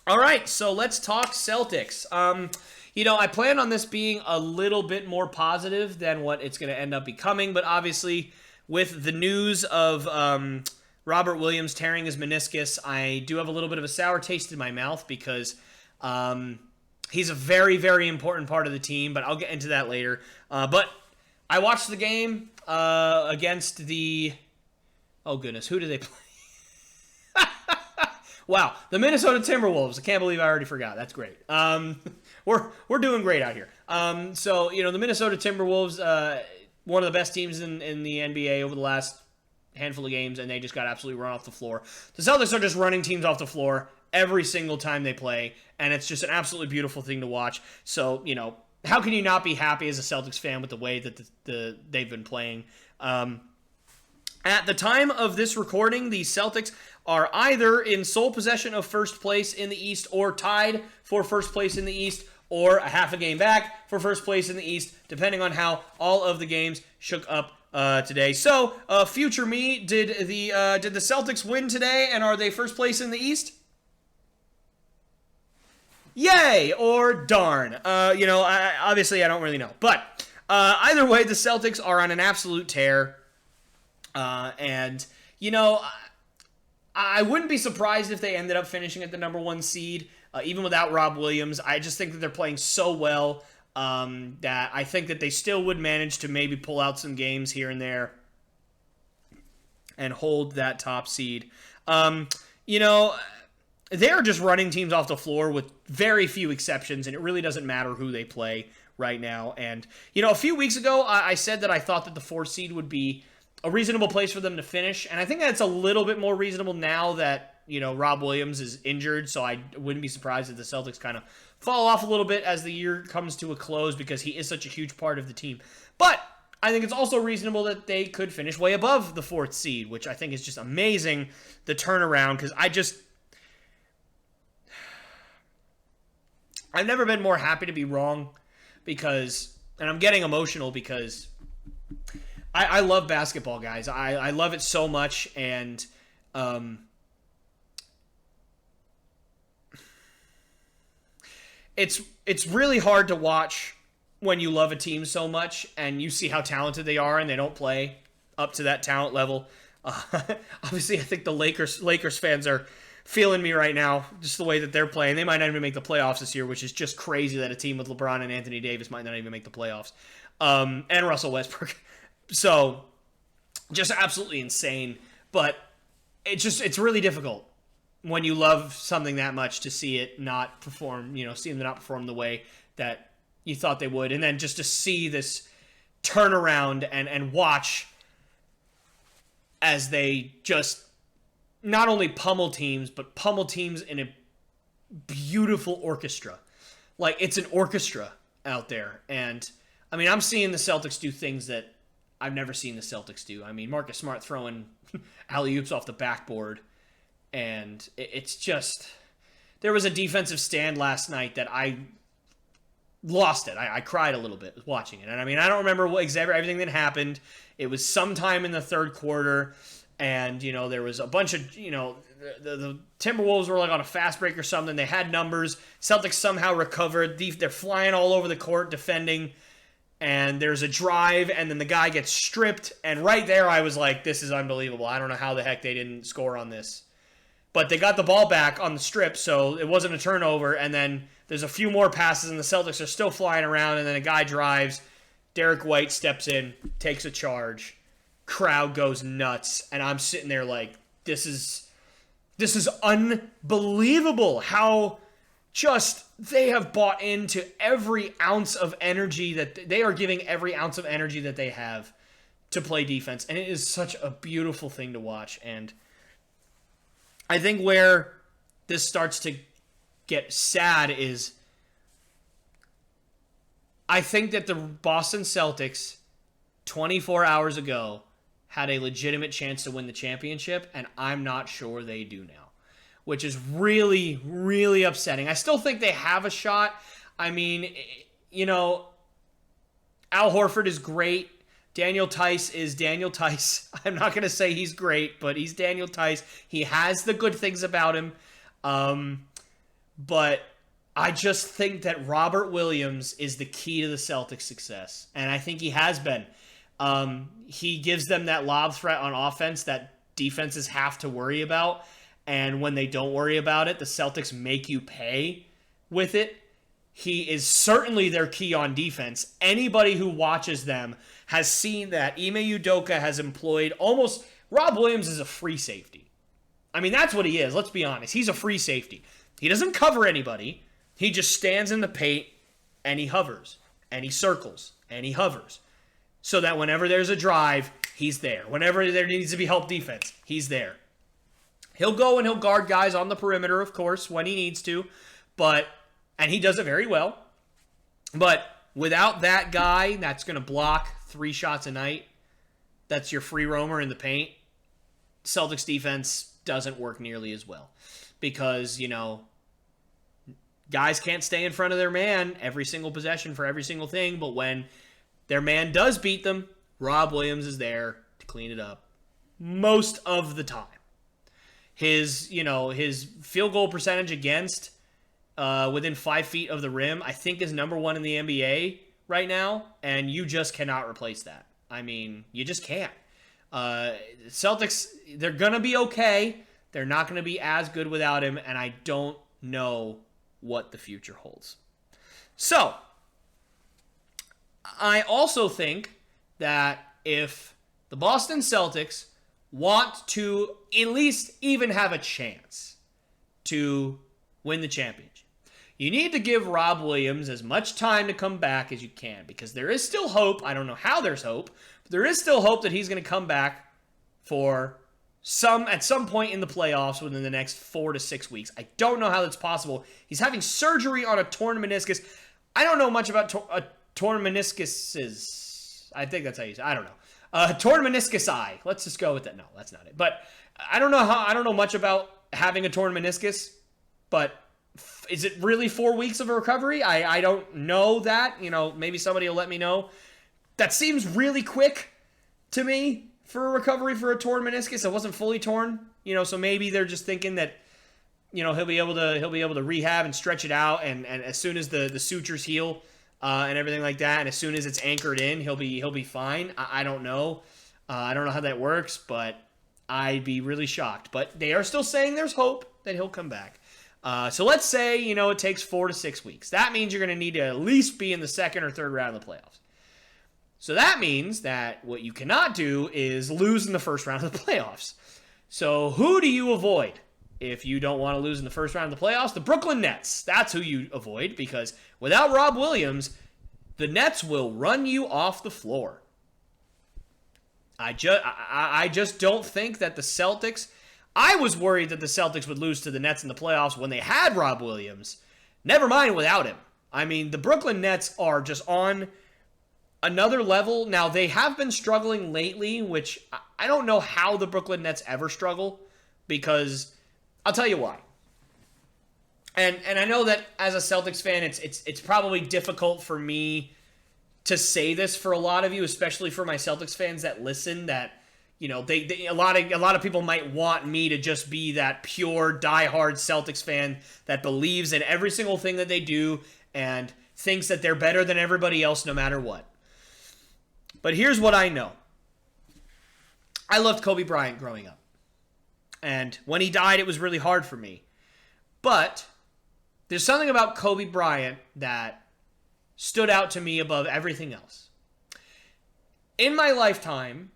All right, so let's talk Celtics. I plan on this being a little bit more positive than what it's going to end up becoming, but obviously, with the news of Robert Williams tearing his meniscus, I do have a little bit of a sour taste in my mouth because he's a very, very important part of the team, but I'll get into that later. But I watched the game against the... Oh, goodness, who did they play? Wow, the Minnesota Timberwolves. I can't believe I already forgot. That's great. We're doing great out here. The Minnesota Timberwolves, one of the best teams in the NBA over the last handful of games, and they just got absolutely run off the floor. The Celtics are just running teams off the floor every single time they play, and it's just an absolutely beautiful thing to watch. So, how can you not be happy as a Celtics fan with the way that they've been playing? At the time of this recording, the Celtics are either in sole possession of first place in the East or tied for first place in the East or a half a game back for first place in the East, depending on how all of the games shook up today. So, future me, did the Celtics win today, and are they first place in the East? Yay or darn. Obviously I don't really know. But either way, the Celtics are on an absolute tear. I wouldn't be surprised if they ended up finishing at the number one seed, even without Rob Williams. I just think that they're playing so well that I think that they still would manage to maybe pull out some games here and there and hold that top seed. They're just running teams off the floor with very few exceptions, and it really doesn't matter who they play right now. And, a few weeks ago, I said that I thought that the 4th seed would be a reasonable place for them to finish, and I think that's a little bit more reasonable now that, Rob Williams is injured, so I wouldn't be surprised if the Celtics kind of fall off a little bit as the year comes to a close because he is such a huge part of the team. But I think it's also reasonable that they could finish way above the 4th seed, which I think is just amazing, the turnaround, because I've never been more happy to be wrong and I'm getting emotional because I love basketball, guys. I love it so much, and it's really hard to watch when you love a team so much and you see how talented they are and they don't play up to that talent level. Obviously, I think the Lakers fans are feeling me right now, just the way that they're playing. They might not even make the playoffs this year, which is just crazy that a team with LeBron and Anthony Davis might not even make the playoffs. And Russell Westbrook. So, just absolutely insane. But it's really difficult when you love something that much to see it not perform, see them not perform the way that you thought they would. And then just to see this turnaround and watch as they just not only pummel teams, but pummel teams in a beautiful orchestra. Like, it's an orchestra out there. And, I'm seeing the Celtics do things that I've never seen the Celtics do. Marcus Smart throwing alley-oops off the backboard. And it's just... There was a defensive stand last night that I lost it. I cried a little bit watching it. And, I don't remember exactly everything that happened. It was sometime in the third quarter. And, there was a bunch of, the Timberwolves were like on a fast break or something. They had numbers. Celtics somehow recovered. They're flying all over the court defending. And there's a drive, and then the guy gets stripped. And right there, I was like, this is unbelievable. I don't know how the heck they didn't score on this. But they got the ball back on the strip, so it wasn't a turnover. And then there's a few more passes, and the Celtics are still flying around. And then a guy drives. Derek White steps in, takes a charge. Crowd goes nuts. And I'm sitting there like, this is unbelievable how just they have bought into every ounce of energy that they are giving every ounce of energy that they have to play defense. And it is such a beautiful thing to watch. And I think where this starts to get sad is I think that the Boston Celtics 24 hours ago had a legitimate chance to win the championship, and I'm not sure they do now, which is really, really upsetting. I still think they have a shot. Al Horford is great. Daniel Tice is Daniel Tice. I'm not going to say he's great, but he's Daniel Tice. He has the good things about him. but I just think that Robert Williams is the key to the Celtics' success, and I think he has been. He gives them that lob threat on offense that defenses have to worry about, and when they don't worry about it, the Celtics make you pay with it. He is certainly their key on defense. Anybody who watches them has seen that Ime Udoka has employed almost... Rob Williams is a free safety. I mean, that's what he is. Let's be honest. He's a free safety. He doesn't cover anybody. He just stands in the paint, and he hovers, and he circles, and he hovers. So that whenever there's a drive, he's there. Whenever there needs to be help defense, he's there. He'll go and he'll guard guys on the perimeter, of course, when he needs to. And he does it very well. But without that guy that's going to block 3 shots a night, that's your free roamer in the paint, Celtics defense doesn't work nearly as well. Because, guys can't stay in front of their man every single possession for every single thing. But when their man does beat them, Rob Williams is there to clean it up most of the time. His field goal percentage against within 5 feet of the rim, I think is number 1 in the NBA right now, and you just cannot replace that. I mean, you just can't. Celtics, they're going to be okay. They're not going to be as good without him, and I don't know what the future holds. So, I also think that if the Boston Celtics want to at least even have a chance to win the championship, you need to give Rob Williams as much time to come back as you can, because there is still hope. I don't know how there's hope, but there is still hope that he's going to come back at some point in the playoffs within the next 4 to 6 weeks. I don't know how that's possible. He's having surgery on a torn meniscus. I don't know much about torn meniscuses. I think that's how you say it. I don't know. Torn meniscus eye. Let's just go with that. No, that's not it. But I don't know much about having a torn meniscus, but is it really 4 weeks of a recovery? I don't know that. Maybe somebody will let me know. That seems really quick to me for a recovery for a torn meniscus. It wasn't fully torn, so maybe they're just thinking that, he'll be able to rehab and stretch it out, and as soon as the sutures heal and everything like that, and as soon as it's anchored in, he'll be fine. I don't know. I don't know how that works, but I'd be really shocked. But they are still saying there's hope that he'll come back. So let's say, it takes 4 to 6 weeks. That means you're going to need to at least be in the second or third round of the playoffs. So that means that what you cannot do is lose in the first round of the playoffs. So who do you avoid if you don't want to lose in the first round of the playoffs? The Brooklyn Nets. That's who you avoid, because without Rob Williams, the Nets will run you off the floor. I just don't think that the Celtics... I was worried that the Celtics would lose to the Nets in the playoffs when they had Rob Williams. Never mind without him. I mean, the Brooklyn Nets are just on another level. Now, they have been struggling lately, which I don't know how the Brooklyn Nets ever struggle, because I'll tell you why. And I know that as a Celtics fan, it's probably difficult for me to say this for a lot of you, especially for my Celtics fans that listen, that a lot of people might want me to just be that pure diehard Celtics fan that believes in every single thing that they do and thinks that they're better than everybody else no matter what. But here's what I know. I loved Kobe Bryant growing up. And when he died, it was really hard for me. But there's something about Kobe Bryant that stood out to me above everything else. In my lifetime,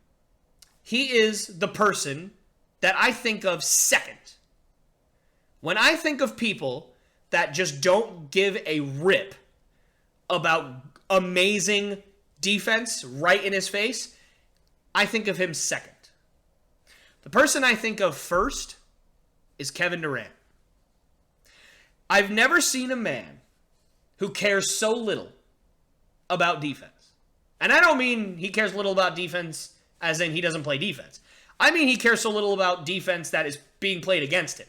he is the person that I think of second. When I think of people that just don't give a rip about amazing defense right in his face, I think of him second. The person I think of first is Kevin Durant. I've never seen a man who cares so little about defense. And I don't mean he cares little about defense as in he doesn't play defense. I mean he cares so little about defense that is being played against him.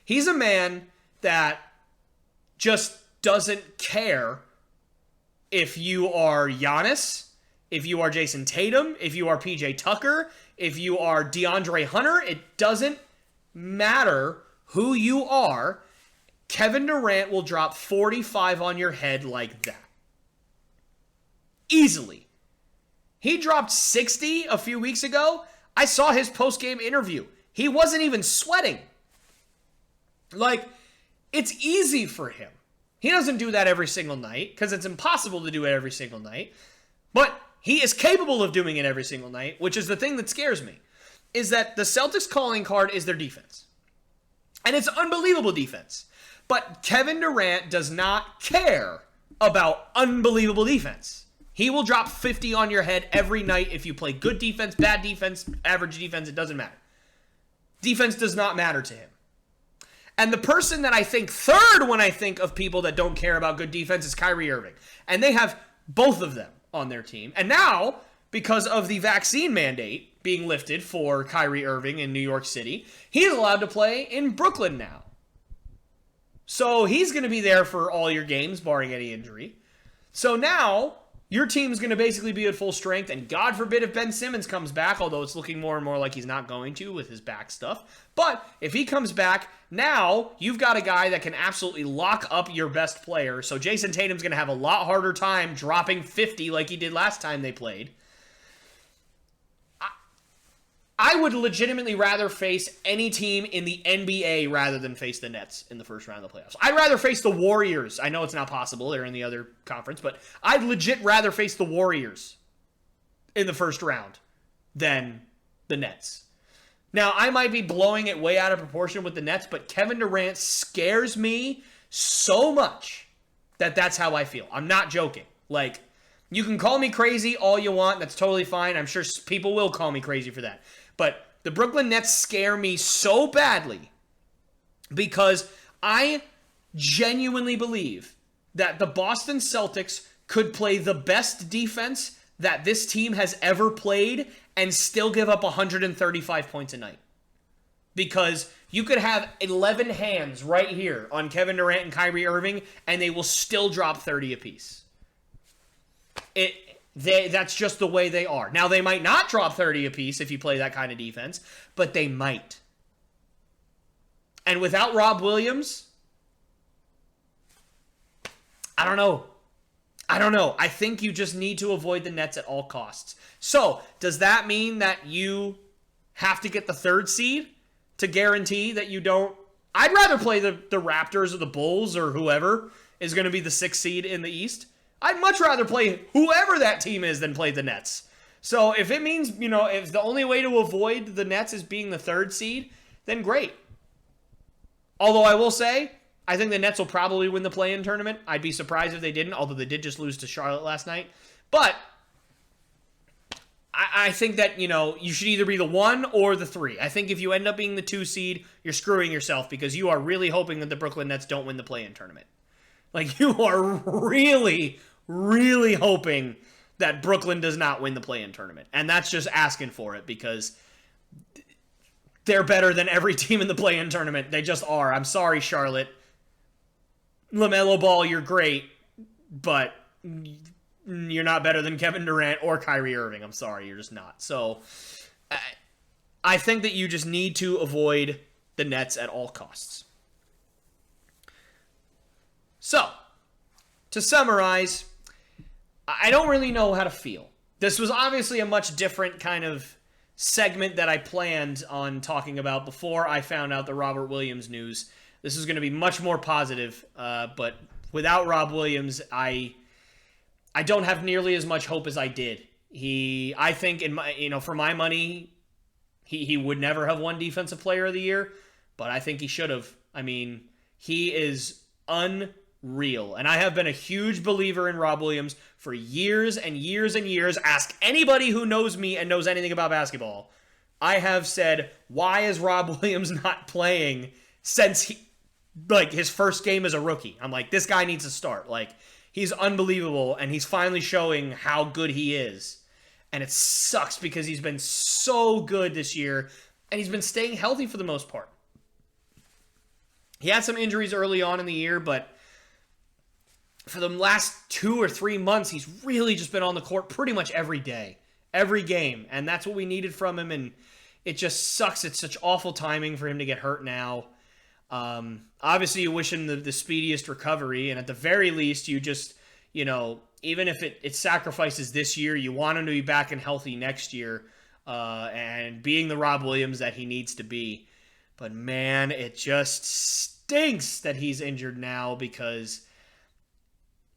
He's a man that just doesn't care if you are Giannis, if you are Jason Tatum, if you are PJ Tucker, if you are DeAndre Hunter. It doesn't matter who you are, Kevin Durant will drop 45 on your head like that. Easily. He dropped 60 a few weeks ago. I saw his post-game interview. He wasn't even sweating. Like, it's easy for him. He doesn't do that every single night because it's impossible to do it every single night. But he is capable of doing it every single night, which is the thing that scares me, is that the Celtics calling card is their defense. And it's unbelievable defense. But Kevin Durant does not care about unbelievable defense. He will drop 50 on your head every night if you play good defense, bad defense, average defense. It doesn't matter. Defense does not matter to him. And the person that I think third when I think of people that don't care about good defense is Kyrie Irving. And they have both of them on their team. And now, because of the vaccine mandate being lifted for Kyrie Irving in New York City, he's allowed to play in Brooklyn now. So he's going to be there for all your games, barring any injury. So now your team's going to basically be at full strength, and God forbid if Ben Simmons comes back, although it's looking more and more like he's not going to with his back stuff. But if he comes back, now you've got a guy that can absolutely lock up your best player. So Jason Tatum's going to have a lot harder time dropping 50 like he did last time they played. I would legitimately rather face any team in the NBA rather than face the Nets in the first round of the playoffs. I'd rather face the Warriors. I know it's not possible. They're in the other conference. But I'd legit rather face the Warriors in the first round than the Nets. Now, I might be blowing it way out of proportion with the Nets, but Kevin Durant scares me so much that that's how I feel. I'm not joking. Like, you can call me crazy all you want. That's totally fine. I'm sure people will call me crazy for that. But the Brooklyn Nets scare me so badly because I genuinely believe that the Boston Celtics could play the best defense that this team has ever played and still give up 135 points a night. Because you could have 11 hands right here on Kevin Durant and Kyrie Irving, and they will still drop 30 apiece. That's just the way they are. Now, they might not drop 30 apiece if you play that kind of defense, but they might. And without Rob Williams, I don't know. I think you just need to avoid the Nets at all costs. So, does that mean that you have to get the third seed to guarantee that you don't? I'd rather play the Raptors or the Bulls or whoever is going to be the 6th seed in the East. I'd much rather play whoever that team is than play the Nets. So if it means, if the only way to avoid the Nets is being the 3rd seed, then great. Although I will say, I think the Nets will probably win the play-in tournament. I'd be surprised if they didn't, although they did just lose to Charlotte last night. But I think that, you should either be the 1 or the 3. I think if you end up being the 2 seed, you're screwing yourself because you are really hoping that the Brooklyn Nets don't win the play-in tournament. Like, you are really hoping that Brooklyn does not win the play-in tournament. And that's just asking for it because they're better than every team in the play-in tournament. They just are. I'm sorry, Charlotte. LaMelo Ball, you're great, but you're not better than Kevin Durant or Kyrie Irving. I'm sorry, you're just not. So I think that you just need to avoid the Nets at all costs. So, to summarize, I don't really know how to feel. This was obviously a much different kind of segment that I planned on talking about before I found out the Robert Williams news. This is going to be much more positive, but without Rob Williams, I don't have nearly as much hope as I did. I think for my money, he would never have won Defensive Player of the Year, but I think he should have. I mean, he is unreal. And I have been a huge believer in Rob Williams for years and years and years. Ask anybody who knows me and knows anything about basketball. I have said, why is Rob Williams not playing since his first game as a rookie? I'm like, this guy needs to start. Like, he's unbelievable, and he's finally showing how good he is. And it sucks because he's been so good this year, and he's been staying healthy for the most part. He had some injuries early on in the year, but for the last 2 or 3 months, he's really just been on the court pretty much every day, every game. And that's what we needed from him, and it just sucks. It's such awful timing for him to get hurt now. Obviously, you wish him the speediest recovery, and at the very least, you just, even if it sacrifices this year, you want him to be back and healthy next year, and being the Rob Williams that he needs to be. But man, it just stinks that he's injured now, because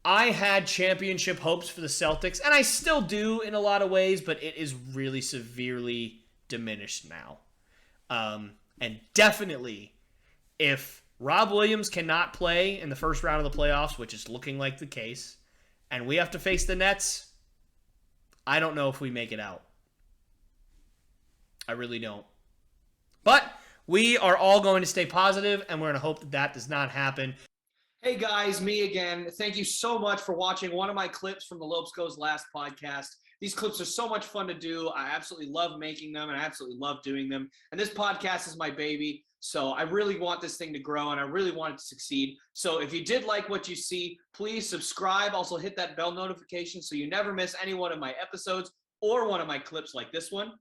I had championship hopes for the Celtics, and I still do in a lot of ways, but it is really severely diminished now. And definitely, if Rob Williams cannot play in the first round of the playoffs, which is looking like the case, and we have to face the Nets, I don't know if we make it out. I really don't. But we are all going to stay positive, and we're going to hope that that does not happen. Hey guys, me again. Thank you so much for watching one of my clips from the Lopes Goes Last podcast. These clips are so much fun to do. I absolutely love making them, and I absolutely love doing them. And this podcast is my baby, so I really want this thing to grow, and I really want it to succeed. So if you did like what you see, please subscribe. Also hit that bell notification so you never miss any one of my episodes or one of my clips like this one.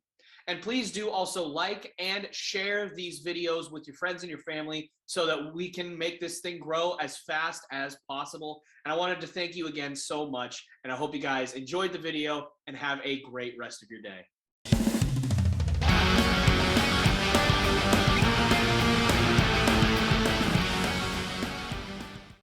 And please do also like and share these videos with your friends and your family so that we can make this thing grow as fast as possible. And I wanted to thank you again so much. And I hope you guys enjoyed the video and have a great rest of your day.